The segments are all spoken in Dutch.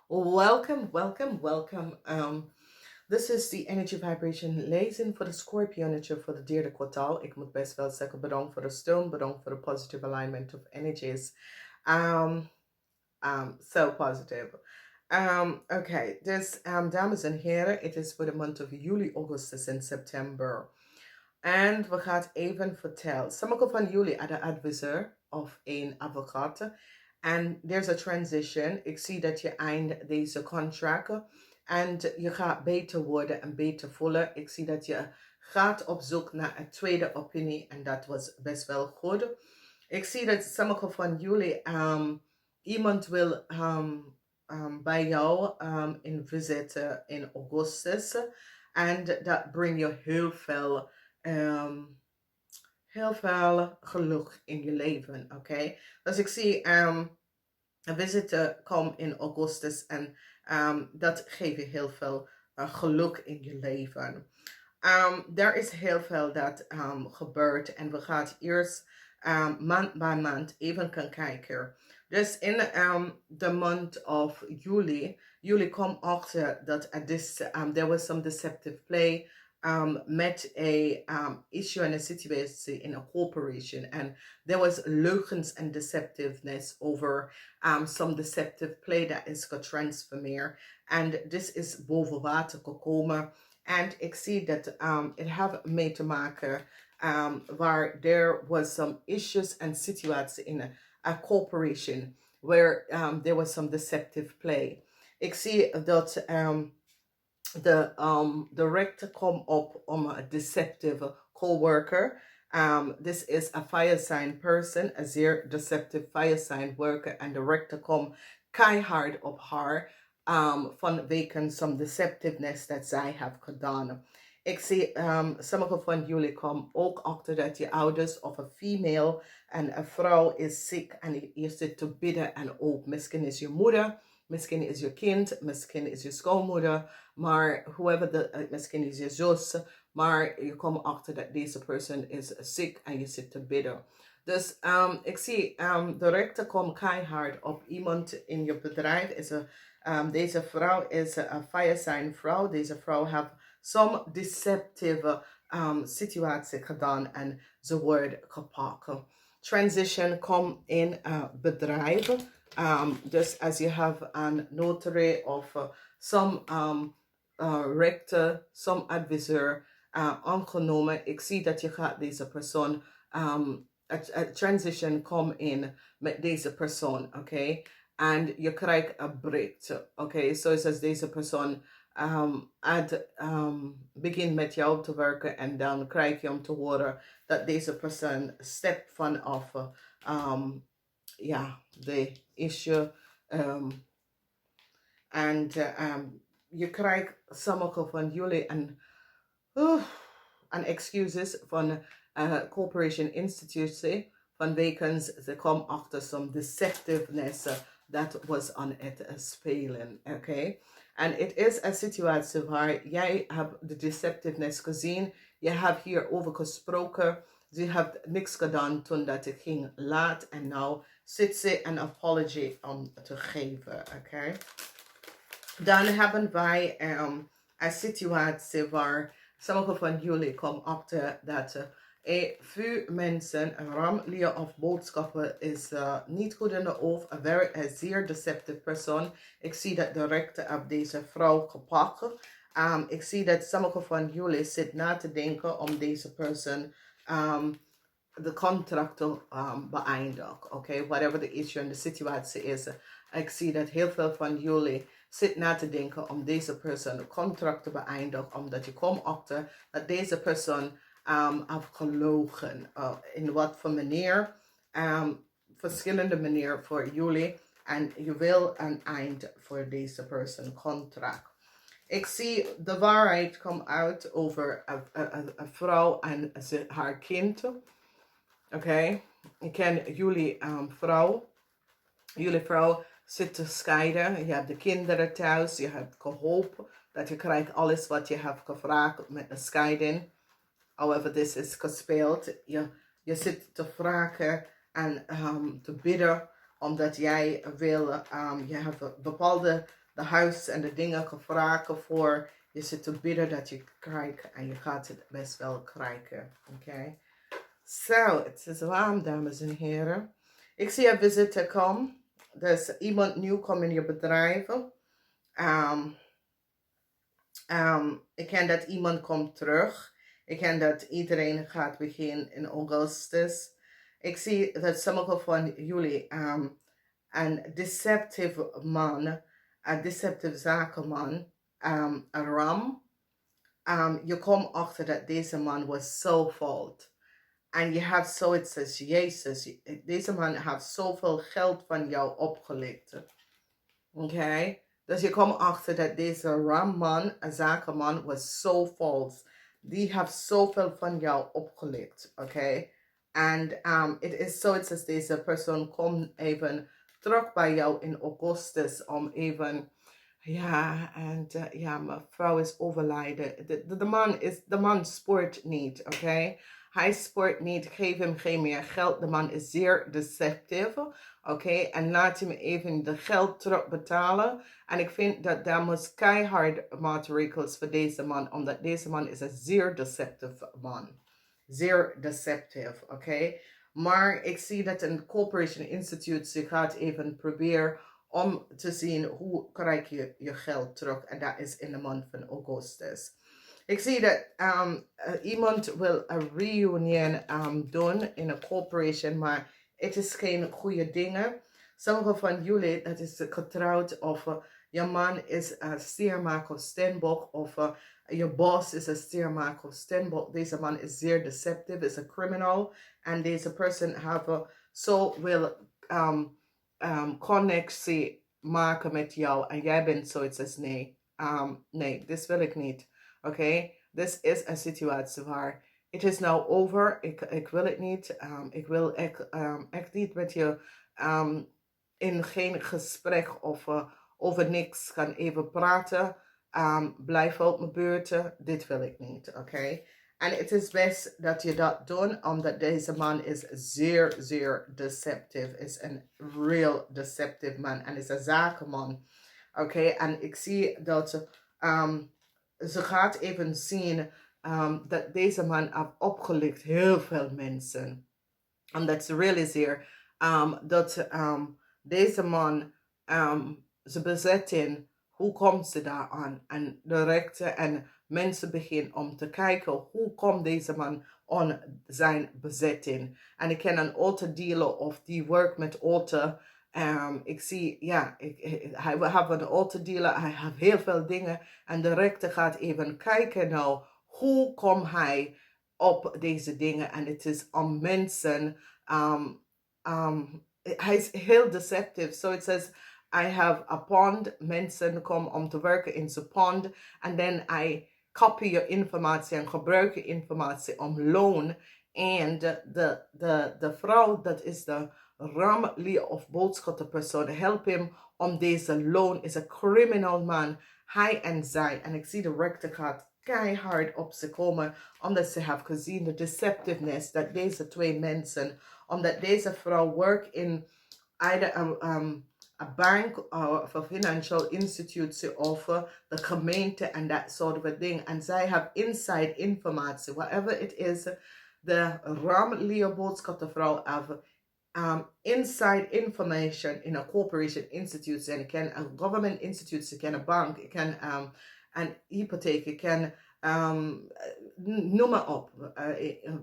Welcome, welcome, welcome. This is the energy vibration lezing voor de Schorpioen voor de derde kwartaal. Ik moet best wel zeggen bedankt voor de steun, bedankt voor de positive alignment of energies. So positive. Okay, dus dames en heren, het is voor de month of Juli, Augustus en September. En we gaan even vertellen. Sommige van jullie are de advisor of een advocaat. And there's a transition. Ik zie dat je eind deze contract. En je gaat beter worden en beter voelen. Ik zie dat je gaat op zoek naar een tweede opinie. En dat was best wel goed. Ik zie dat sommige van jullie iemand wil bij jou in visiten in augustus. En dat brengt je heel veel geluk in je leven, oké? Dus ik zie een visite komt in augustus en dat geeft je heel veel geluk in je leven. Er is heel veel dat gebeurt en we gaan eerst maand bij maand even gaan kijken. Dus in the month of Juli komt achter dat there was some deceptive play met a issue and a situation in a corporation, and there was leugens and deceptiveness over some deceptive play that is getransformeerd. And this is boven water gekomen. En ik zie dat het heeft mee te maken waar there was some issues and situaties in a corporation where there was some deceptive play. Ik zie dat the rector come up on a deceptive co-worker. This is a fire sign person, a zeer deceptive fire sign worker, and the rector come keihard op haar vanwege some deceptiveness that zij have gedaan. Ik zie sommige van jullie komen ook achter dat je ouders of een female en een vrouw is ziek en je zit te bidden en ook misschien is je moeder, misschien is je kind, misschien is je schoonmoeder, maar whoever misschien is je zus, maar je komt achter dat deze persoon is ziek en je zit te bidden. Dus ik zie de rechter komt keihard op iemand in je bedrijf. Deze vrouw is een fire sign vrouw. Deze vrouw heeft some deceptive situatie gedaan en ze wordt gepakt. Transition komt in bedrijf. Dus als je hebt een notary of some rector, some advisor aangenomen. Ik zie dat je gaat deze persoon a transition come in met deze persoon, oké? En je krijgt een break, oké? Zoals deze persoon begint met jou te werken en dan krijg je om te horen dat deze persoon stept vanaf de issue en je krijgt sommige van jullie en excuses van corporation institutie vanwege ze komen achter some deceptiveness that was on het spelen, oké? En het is een situatie waar jij hebt de deceptiveness gezien, je hebt hierover gesproken, ze heeft niks gedaan toen dat het ging laat en nou zit ze een apology om te geven, oké? Dan hebben wij een situatie waar sommige van jullie komen achter dat veel mensen ramlieren of boodschappen is niet goed in de hoofd. Een zeer deceptive persoon. Ik zie dat de rechter op deze vrouw gepakt. Ik zie dat sommige van jullie zitten na te denken om deze persoon de contract te beëindigen. Okay? Whatever the issue en de situatie is. Ik zie dat heel veel van jullie zit na te denken om deze persoon een contract te beëindigen, omdat je komt achter dat deze persoon heeft gelogen. In wat voor manier? Verschillende manieren voor jullie. En je wil een eind voor deze persoon contract. Ik zie de waarheid komt uit over een vrouw en haar kind. Oké? Ik ken jullie vrouw. Jullie vrouw zit te scheiden. Je hebt de kinderen thuis. Je hebt geholpen dat je krijgt alles wat je hebt gevraagd met de scheiding. However, this is gespeeld. Je zit te vragen en te bidden omdat jij wil. Je hebt bepaalde de huis en de dingen gevraagd voor. Je zit te bidden dat je krijgt en je gaat het best wel krijgen. Oké. Zo, het is warm, dames en heren. Ik zie een visitor komen. Dus iemand nieuw komt in je bedrijf. Ik ken dat iemand komt terug. Ik ken dat iedereen gaat beginnen in augustus. Ik zie dat sommige van jullie een deceptive man, een deceptive zakenman, een ram. Je komt achter dat deze man was zo fout. En je hebt zoiets als Jezus. Deze man heeft zoveel geld van jou opgelicht. Oké? Dus je komt achter dat deze ramman, een zakenman, was zo vals. Die heeft zoveel van jou opgelicht. Oké? En het is zoiets als deze persoon komt even terug bij jou in augustus om even... Ja, en ja, mijn vrouw is overlijden. De man sport niet, oké? Hij sport niet, geef hem geen meer geld. De man is zeer deceptief, oké? En laat hem even de geld terugbetalen. En ik vind dat daar moet keihard maatregels voor deze man, omdat deze man is een zeer deceptieve man. Zeer deceptief, oké? Maar ik zie dat een corporation institute gaat even proberen om te zien hoe krijg je je geld terug. En dat is in de maand van augustus. Ik zie dat iemand wil een reunion doen in een corporation, maar het is geen goede dingen. Sommige van jullie, dat is getrouwd of je man is een stiermaker of steenbok of je boss is een stiermaker of steenbok. Deze man is zeer deceptive, is een criminal. En deze persoon wil connectie maken met jou en jij bent zoiets als nee. Nee, dit wil ik niet. Oké? Dit is een situatie waar het is nou over. Ik wil het niet. Ik wil echt niet met je in geen gesprek of over niks gaan even praten. Blijf uit mijn buurt. Dit wil ik niet. Oké? En het is best dat je dat doet, omdat deze man is zeer, zeer deceptive. Is een real deceptive man. En is een zakenman. Oké? En ik zie dat ze gaat even zien dat deze man heeft opgelicht heel veel mensen. En dat ze realiseert dat deze man, ze bezetting, hoe komt ze daar aan? En de rechter en mensen beginnen om te kijken hoe komt deze man aan zijn bezetting. En ik ken een auto dealer of die werkt met auto. Ik zie, ja, hij heeft een auto dealer, hij heeft heel veel dingen. En de rechter gaat even kijken nou, hoe komt hij op deze dingen? En het is om mensen, hij is heel deceptive. So it says, I have a pond, mensen komen om te werken in zijn pond. En dan hij copy je informatie en gebruik je informatie om loon. En de vrouw, dat is de ramlie of boodschapperpersoon, help hem om deze loon, is een criminal man. Hij en zij. En ik zie de rechter gaat keihard op ze komen, omdat ze hebben gezien de deceptiveness dat deze twee mensen, omdat deze vrouw werkt in either a bank of a financial institute of de gemeente en dat soort of ding. En zij hebben inside informatie, whatever it is, de ramlie boodschappervrouw heeft inside information in a corporation institute. En ik ken een government institute, ik ken een bank, ik ken een hypotheek, ik ken noem maar op,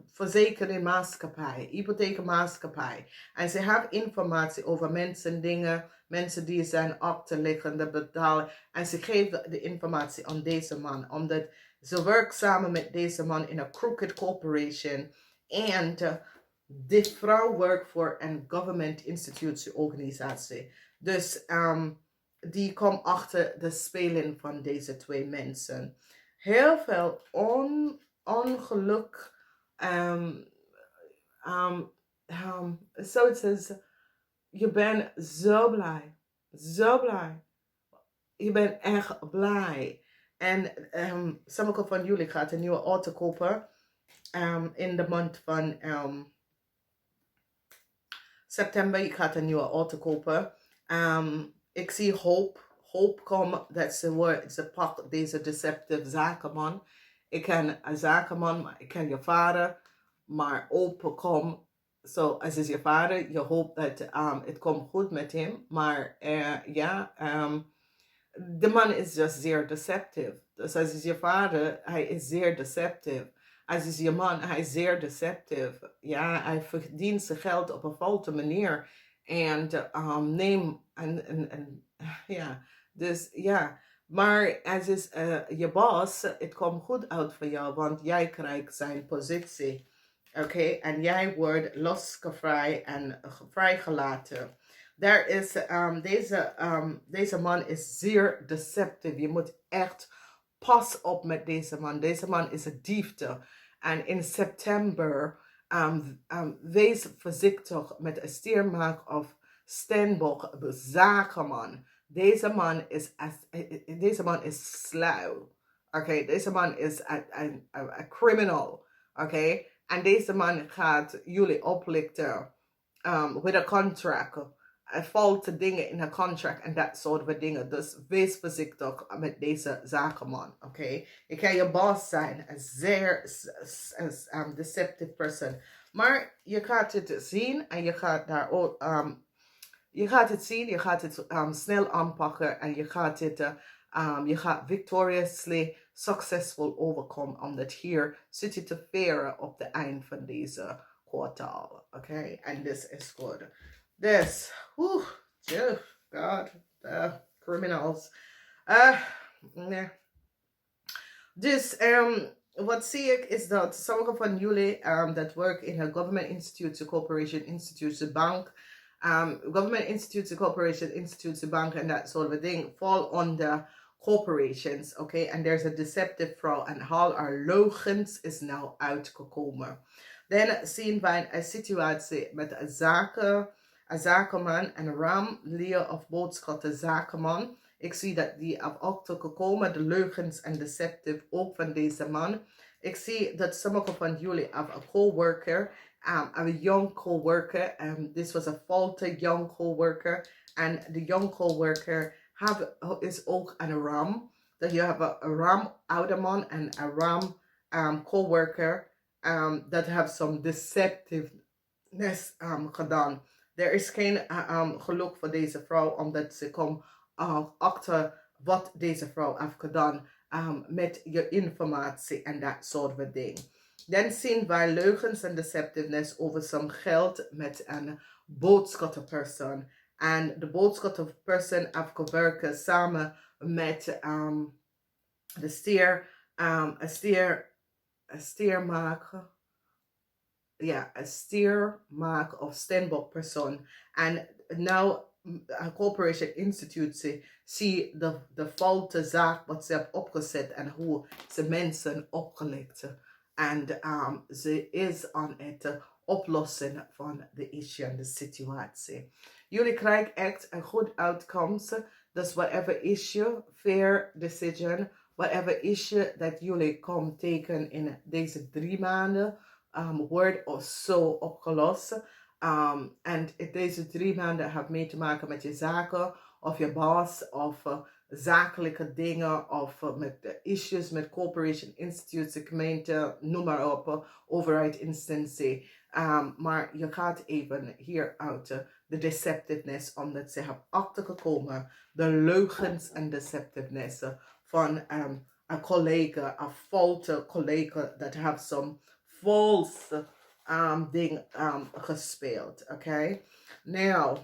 verzekering maatschappij, hypotheekmaatschappij. En ze hebben informatie over mensen, dingen, mensen die zijn op te leggen, te betalen. En ze geven de informatie aan deze man, omdat ze werkt samen met deze man in een crooked corporation. En die vrouw werkt voor een government institute organisatie. Dus die komt achter de speling van deze twee mensen. Heel veel ongeluk. Zoiets is, je bent zo blij. Zo blij. Je bent echt blij. En sommige van jullie gaat een nieuwe auto kopen. In de maand van september. Je gaat een nieuwe auto kopen. Ik zie hoop. hoop komen. Dat ze pakken deze deceptive zakenman. Ik ken een zakenman, maar ik ken je vader. Maar hoop komt. Zo, als is je vader, je hoopt dat het komt goed met hem. Maar de man is just zeer deceptive. Dus als is je vader, hij is zeer deceptive. Als is je man, hij is zeer deceptive. Ja, hij verdient zijn geld op een foute manier. En ja, dus ja. Maar als is je baas, het komt goed uit voor jou, want jij krijgt zijn positie. Oké, en jij wordt losgevrij en vrijgelaten. Deze man is zeer deceptive. Je moet echt pas op met deze man. Deze man is een diefte. En in september, wees voorzichtig met een stiermaak of steenbok zakenman. Deze man is slauw. Oké, deze man is een criminal. Oké, en deze man gaat jullie oplichten with a contract. Er valt dingen in een contract en dat soort dingen. Dus wees voorzichtig met deze zakenman. Oké, je kan je baas zijn. Een zeer deceptive person. Maar je gaat het zien en je gaat daar ook... je gaat het zien, je gaat het snel aanpakken en je gaat victoriously successful overkomen, omdat hier zit je te veren op het eind van deze kwartaal. Oké, en dit is goed. Dus, God, the criminals. Nee. Dus, wat zie ik is dat sommige van jullie dat werken in een government institute, corporation institute, bank, government institutes, corporation institutes, bank, and that sort of thing fall under corporations, okay? And there's a deceptive fraud, and all our logens is now uitgekomen. Dan zien wij een situatie met een zakenman en ram, leer of boodschatten zakenman. Ik zie dat die afgekomen, de leugens en deceptive ook van deze man. Ik zie dat sommige van jullie hebben een co-worker, a young co-worker. This was a faulty young co-worker. And the young co-worker is ook een ram. Dat je hebt een ram oude man en een ram co-worker that have some deceptiveness gedaan. Er is geen geluk voor deze vrouw, omdat ze komt achter wat deze vrouw heeft gedaan met je informatie en dat soort van dingen. Dan zien wij leugens en deceptiveness over some geld met een boodschapperpersoon. En de boodschapperpersoon heeft gewerkt samen met de stiermaker. Ja, een stiermaker of steenbokpersoon. En nou, een corporation institute zie de foute zaak wat ze hebben opgezet en hoe ze mensen opgelicht. En ze is aan het oplossen van de issue en de situatie. Jullie krijgen echt een goed outcome. Dus whatever issue, fair decision, whatever issue dat jullie komen tekenen in deze 3 maanden, wordt of zo opgelost. En deze 3 maanden hebben mee te maken met je zaken, of je baas, of zakelijke dingen, of met issues met corporation, institutes, gemeente, noem maar op, overheidsinstantie. Maar je gaat even hier uit de deceptiveness, omdat ze hebben achtergekomen de leugens en deceptiveness van een collega, een foute collega, dat heeft some false ding gespeeld. Okay, now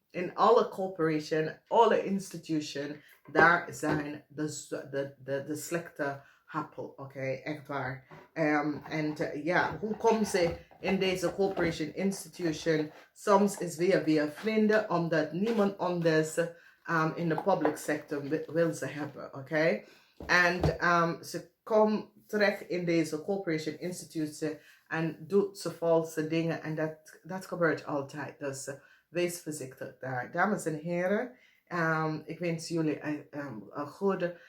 in alle corporation, alle institution, daar zijn de slechte appel. Okay, echt waar. En ja, hoe komen ze in deze corporation institution? Soms is via vrienden, omdat niemand anders in de public sector wil ze hebben. Okay, en ze komen terecht in deze corporation institute en doet ze valse dingen. En dat gebeurt altijd. Dus wees voorzichtig daar. Dames en heren, ik wens jullie een goede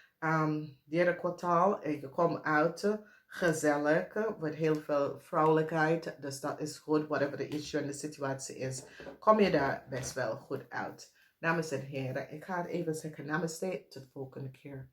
derde kwartaal. Je komt uit gezellig, met heel veel vrouwelijkheid. Dus dat is goed. Whatever the issue en de situatie is, kom je daar best wel goed uit. Namaste hier. Ik ga het even zeggen. Namaste tot de volgende keer.